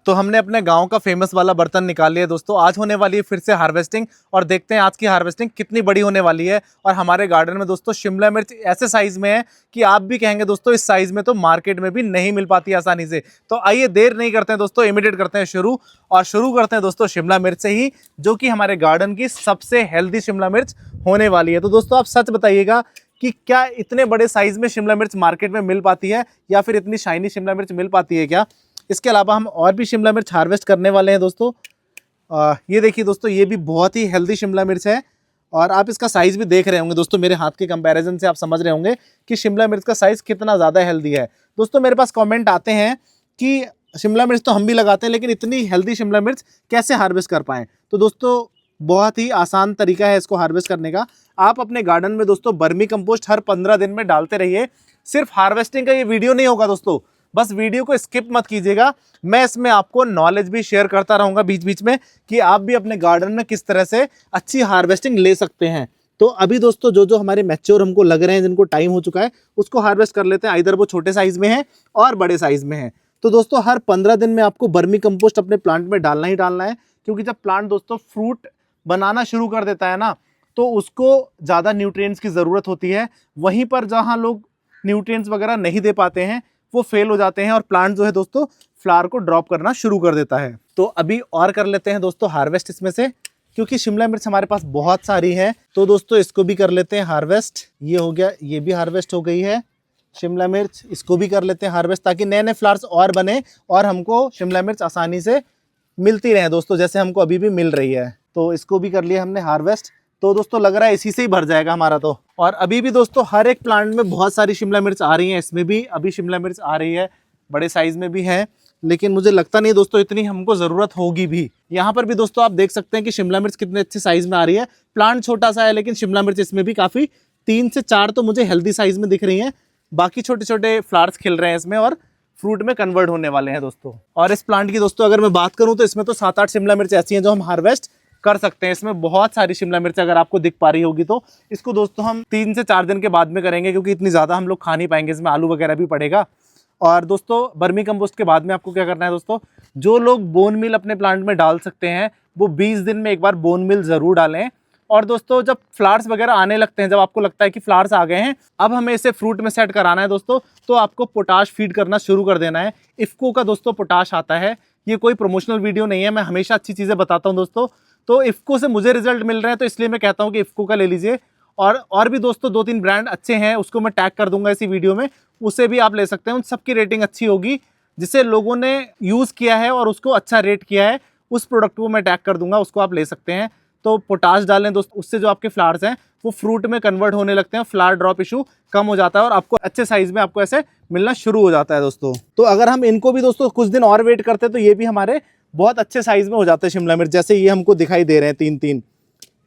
तो हमने अपने गांव का फेमस वाला बर्तन निकाल लिया दोस्तों। आज होने वाली है फिर से हार्वेस्टिंग और देखते हैं आज की हार्वेस्टिंग कितनी बड़ी होने वाली है। और हमारे गार्डन में दोस्तों शिमला मिर्च ऐसे साइज में है कि आप भी कहेंगे दोस्तों इस साइज में तो मार्केट में भी नहीं मिल पाती आसानी से। तो आइए देर नहीं करते हैं दोस्तों, इमीडिएट करते हैं शुरू। और शुरू करते हैं दोस्तों शिमला मिर्च से ही, जो कि हमारे गार्डन की सबसे हेल्दी शिमला मिर्च होने वाली है। तो दोस्तों आप सच बताइएगा कि क्या इतने बड़े साइज में शिमला मिर्च मार्केट में मिल पाती है, या फिर इतनी शाइनी शिमला मिर्च मिल पाती है क्या? इसके अलावा हम और भी शिमला मिर्च हार्वेस्ट करने वाले हैं दोस्तों। ये देखिए दोस्तों, ये भी बहुत ही हेल्दी शिमला मिर्च है और आप इसका साइज़ भी देख रहे होंगे दोस्तों। मेरे हाथ के कंपैरिजन से आप समझ रहे होंगे कि शिमला मिर्च का साइज़ कितना ज़्यादा हेल्दी है। दोस्तों मेरे पास कमेंट आते हैं कि शिमला मिर्च तो हम भी लगाते हैं, लेकिन इतनी हेल्दी शिमला मिर्च कैसे हार्वेस्ट कर पाएँ? तो दोस्तों बहुत ही आसान तरीका है इसको हार्वेस्ट करने का। आप अपने गार्डन में दोस्तों वर्मी कंपोस्ट हर 15 दिन में डालते रहिए। सिर्फ हार्वेस्टिंग का ये वीडियो नहीं होगा दोस्तों, बस वीडियो को स्किप मत कीजिएगा। मैं इसमें आपको नॉलेज भी शेयर करता रहूँगा बीच बीच में कि आप भी अपने गार्डन में किस तरह से अच्छी हार्वेस्टिंग ले सकते हैं। तो अभी दोस्तों जो जो हमारे मैच्योर हमको लग रहे हैं, जिनको टाइम हो चुका है, उसको हार्वेस्ट कर लेते हैं। इधर वो छोटे साइज़ में है और बड़े साइज़ में है। तो दोस्तों हर 15 दिन में आपको वर्मी कंपोस्ट अपने प्लांट में डालना ही डालना है, क्योंकि जब प्लांट दोस्तों फ्रूट बनाना शुरू कर देता है ना, तो उसको ज़्यादा न्यूट्रिएंट्स की ज़रूरत होती है। वहीं पर जहाँ लोग न्यूट्रिएंट्स वगैरह नहीं दे पाते हैं, वो फेल हो जाते हैं और प्लांट जो है दोस्तों फ्लावर को ड्रॉप करना शुरू कर देता है। तो अभी और कर लेते हैं दोस्तों हार्वेस्ट इसमें से, क्योंकि शिमला मिर्च हमारे पास बहुत सारी है। तो दोस्तों इसको भी कर लेते हैं हार्वेस्ट। ये हो गया, ये भी हार्वेस्ट हो गई है शिमला मिर्च। इसको भी कर लेते हैं हार्वेस्ट, ताकि नए नए फ्लावर्स और बने और हमको शिमला मिर्च आसानी से मिलती रहे दोस्तों, जैसे हमको अभी भी मिल रही है। तो इसको भी कर लिया हमने हार्वेस्ट। तो दोस्तों लग रहा है इसी से ही भर जाएगा हमारा तो। और अभी भी दोस्तों हर एक प्लांट में बहुत सारी शिमला मिर्च आ रही है। इसमें भी अभी शिमला मिर्च आ रही है, बड़े साइज में भी है, लेकिन मुझे लगता नहीं दोस्तों इतनी हमको ज़रूरत होगी भी। यहाँ पर भी दोस्तों आप देख सकते हैं कि शिमला मिर्च कितने अच्छे साइज में आ रही है। प्लांट छोटा सा है, लेकिन शिमला मिर्च इसमें भी काफ़ी 3 से 4 तो मुझे हेल्दी साइज में दिख रही हैं। बाकी छोटे छोटे फ्लावर्स खिल रहे हैं इसमें और फ्रूट में कन्वर्ट होने वाले हैं दोस्तों। और इस प्लांट की दोस्तों अगर मैं बात करूँ तो इसमें तो 7-8 शिमला मिर्च ऐसी हैं जो हम हार्वेस्ट कर सकते हैं। इसमें बहुत सारी शिमला मिर्च अगर आपको दिख पा रही होगी तो इसको दोस्तों हम 3 से 4 दिन के बाद में करेंगे, क्योंकि इतनी ज़्यादा हम लोग खा नहीं पाएंगे। इसमें आलू वगैरह भी पड़ेगा। और दोस्तों वर्मी कंपोस्ट के बाद में आपको क्या करना है दोस्तों, जो लोग बोन मिल अपने प्लांट में डाल सकते हैं वो 20 दिन में एक बार बोन मिल ज़रूर डालें। और दोस्तों जब फ्लावर्स वगैरह आने लगते हैं, जब आपको लगता है कि फ्लावर्स आ गए हैं, अब हमें इसे फ्रूट में सेट कराना है दोस्तों, तो आपको पोटाश फीड करना शुरू कर देना है। इफ्को का दोस्तों पोटाश आता है। ये कोई प्रमोशनल वीडियो नहीं है, मैं हमेशा अच्छी चीज़ें बताता हूँ दोस्तों। तो इफ्को से मुझे रिजल्ट मिल रहे हैं, तो इसलिए मैं कहता हूँ कि इफ्को का ले लीजिए। और भी दोस्तों 2-3 ब्रांड अच्छे हैं, उसको मैं टैग कर दूंगा इसी वीडियो में, उसे भी आप ले सकते हैं। उन सबकी रेटिंग अच्छी होगी, जिसे लोगों ने यूज़ किया है और उसको अच्छा रेट किया है, उस प्रोडक्ट को मैं टैग कर दूंगा, उसको आप ले सकते हैं। तो पोटाश डालें दोस्तों, उससे जो आपके फ्लावर्स हैं वो फ्रूट में कन्वर्ट होने लगते हैं, फ्लावर ड्रॉप इशू कम हो जाता है और आपको अच्छे साइज में आपको ऐसे मिलना शुरू हो जाता है दोस्तों। तो अगर हम इनको भी दोस्तों कुछ दिन और वेट करते हैं तो ये भी हमारे बहुत अच्छे साइज में हो जाते हैं शिमला मिर्च, जैसे ये हमको दिखाई दे रहे हैं 3-3।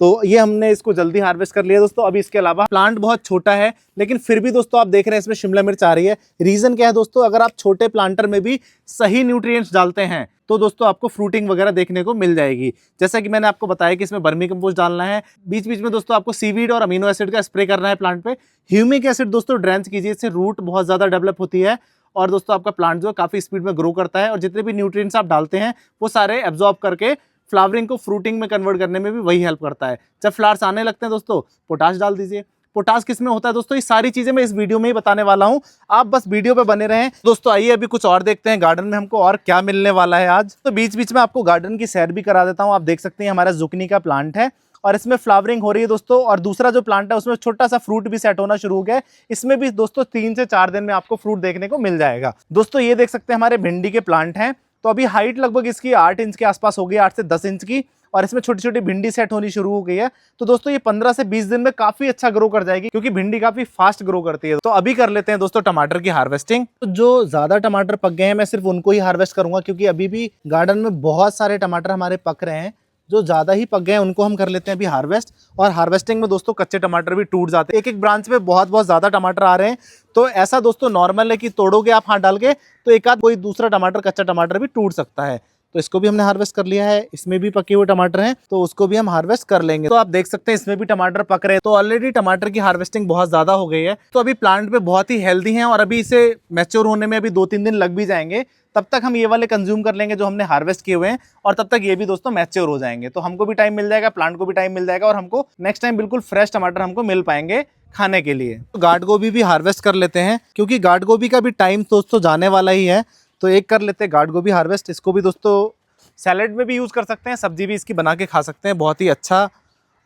तो ये हमने इसको जल्दी हार्वेस्ट कर लिया दोस्तों। अभी इसके अलावा प्लांट बहुत छोटा है, लेकिन फिर भी दोस्तों आप देख रहे हैं इसमें शिमला मिर्च आ रही है। रीजन क्या है दोस्तों, अगर आप छोटे प्लांटर में भी सही न्यूट्रिएंट्स डालते हैं तो दोस्तों आपको फ्रूटिंग वगैरह देखने को मिल जाएगी। जैसा कि मैंने आपको बताया कि इसमें वर्मी कंपोस्ट डालना है, बीच बीच में दोस्तों आपको सीवीड और अमीनो एसिड का स्प्रे करना है प्लांट पे। ह्यूमिक एसिड दोस्तों ड्रेंच कीजिए, इससे रूट बहुत ज्यादा डेवलप होती है और दोस्तों आपका प्लांट जो है काफी स्पीड में ग्रो करता है। और जितने भी न्यूट्रिएंट्स आप डालते हैं वो सारे एब्जॉर्ब करके फ्लावरिंग को फ्रूटिंग में कन्वर्ट करने में भी वही हेल्प करता है। जब फ्लावर्स आने लगते हैं दोस्तों पोटाश डाल दीजिए। पोटाश किस में होता है दोस्तों, ये सारी चीजें मैं इस वीडियो में ही बताने वाला हूं, आप बस वीडियो पे बने रहें दोस्तों। आइए अभी कुछ और देखते हैं गार्डन में हमको और क्या मिलने वाला है आज। तो बीच बीच में आपको गार्डन की सैर भी करा देता हूं। आप देख सकते हैं हमारा जुकनी का प्लांट है और इसमें फ्लावरिंग हो रही है दोस्तों। और दूसरा जो प्लांट है उसमें छोटा सा फ्रूट भी सेट होना शुरू हो गया है। इसमें भी दोस्तों 3 से 4 दिन में आपको फ्रूट देखने को मिल जाएगा दोस्तों। ये देख सकते हैं हमारे भिंडी के प्लांट हैं। तो अभी हाइट लगभग इसकी 8 इंच के आसपास हो गई, 8 से 10 इंच की, और इसमें छोटी छोटी भिंडी सेट होनी शुरू हो गई है। तो दोस्तों ये 15 से 20 दिन में काफी अच्छा ग्रो कर जाएगी, क्योंकि भिंडी काफी फास्ट ग्रो करती है। तो अभी कर लेते हैं दोस्तों टमाटर की हार्वेस्टिंग। तो जो ज्यादा टमाटर पक गए हैं मैं सिर्फ उनको ही हार्वेस्ट करूंगा, क्योंकि अभी भी गार्डन में बहुत सारे टमाटर हमारे पक रहे हैं। जो ज्यादा ही पक गए हैं उनको हम कर लेते हैं अभी हार्वेस्ट। और हार्वेस्टिंग में दोस्तों कच्चे टमाटर भी टूट जाते हैं। एक एक ब्रांच में बहुत बहुत ज्यादा टमाटर आ रहे हैं। तो ऐसा दोस्तों नॉर्मल है कि तोड़ोगे आप हाथ डाल के तो एक आध कोई दूसरा टमाटर, कच्चा टमाटर भी टूट सकता है। तो इसको भी हमने हार्वेस्ट कर लिया है। इसमें भी पके हुए टमाटर हैं तो उसको भी हम हार्वेस्ट कर लेंगे। तो आप देख सकते हैं इसमें भी टमाटर पक रहे हैं। तो ऑलरेडी टमाटर की हार्वेस्टिंग बहुत ज्यादा हो गई है। तो अभी प्लांट पे बहुत ही हेल्दी हैं और अभी इसे मैच्योर होने में अभी 2-3 दिन लग भी जाएंगे। तब तक हम ये वाले कंज्यूम कर लेंगे जो हमने हार्वेस्ट किए हुए हैं और तब तक ये भी दोस्तों मैच्योर हो जाएंगे। तो हमको भी टाइम मिल जाएगा, प्लांट को भी टाइम मिल जाएगा और हमको नेक्स्ट टाइम बिल्कुल फ्रेश टमाटर हमको मिल पाएंगे खाने के लिए। तो गार्ड गोभी भी हार्वेस्ट कर लेते हैं क्योंकि गार्ड गोभी का भी टाइम दोस्तों जाने वाला ही है। तो एक कर लेते हैं गार्ड गोभी हार्वेस्ट। इसको भी दोस्तों सैलेड में भी यूज़ कर सकते हैं, सब्जी भी इसकी बना के खा सकते हैं। बहुत ही अच्छा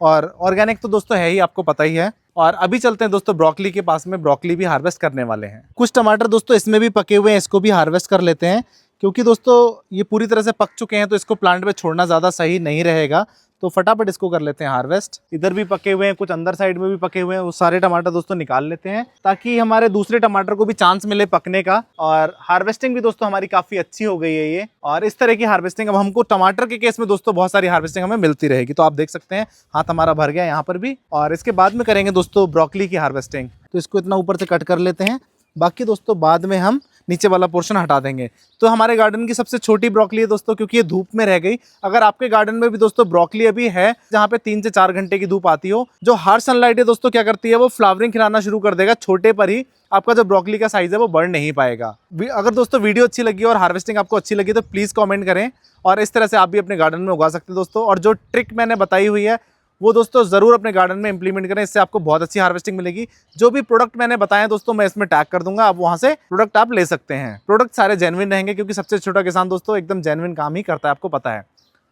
और ऑर्गेनिक तो दोस्तों है ही, आपको पता ही है। और अभी चलते हैं दोस्तों ब्रोकली के पास में, ब्रोकली भी हार्वेस्ट करने वाले हैं। कुछ टमाटर दोस्तों इसमें भी पके हुए हैं, इसको भी हार्वेस्ट कर लेते हैं क्योंकि दोस्तों ये पूरी तरह से पक चुके हैं तो इसको प्लांट पे छोड़ना ज़्यादा सही नहीं रहेगा। तो फटाफट इसको कर लेते हैं हार्वेस्ट। इधर भी पके हुए हैं, कुछ अंदर साइड में भी पके हुए हैं, वो सारे टमाटर दोस्तों निकाल लेते हैं ताकि हमारे दूसरे टमाटर को भी चांस मिले पकने का। और हार्वेस्टिंग भी दोस्तों हमारी काफ़ी अच्छी हो गई है ये। और इस तरह की हार्वेस्टिंग अब हमको टमाटर के केस में दोस्तों बहुत सारी हार्वेस्टिंग हमें मिलती रहेगी। तो आप देख सकते हैं हाथ हमारा भर गया यहाँ पर भी। और इसके बाद में करेंगे दोस्तों ब्रोकली की हार्वेस्टिंग। तो इसको इतना ऊपर से कट कर लेते हैं, बाकी दोस्तों बाद में हम नीचे वाला पोर्शन हटा देंगे। तो हमारे गार्डन की सबसे छोटी ब्रोकली है दोस्तों क्योंकि ये धूप में रह गई। अगर आपके गार्डन में भी दोस्तों ब्रोकली अभी है जहाँ पे 3 से 4 घंटे की धूप आती हो, जो हार्श सनलाइट है दोस्तों क्या करती है, वो फ्लावरिंग खिलाना शुरू कर देगा छोटे पर ही। आपका जो ब्रोकली का साइज है वो बढ़ नहीं पाएगा। अगर दोस्तों वीडियो अच्छी लगी और हार्वेस्टिंग आपको अच्छी लगी तो प्लीज़ कॉमेंट करें और इस तरह से आप भी अपने गार्डन में उगा सकते हैं दोस्तों। और जो ट्रिक मैंने बताई हुई है वो दोस्तों ज़रूर अपने गार्डन में इंप्लीमेंट करें, इससे आपको बहुत अच्छी हार्वेस्टिंग मिलेगी। जो भी प्रोडक्ट मैंने बताए दोस्तों मैं इसमें टैग कर दूंगा, आप वहां से प्रोडक्ट आप ले सकते हैं। प्रोडक्ट सारे जेन्युइन रहेंगे क्योंकि सबसे छोटा किसान दोस्तों एकदम जेन्युइन काम ही करता है, आपको पता है।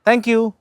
Thank you.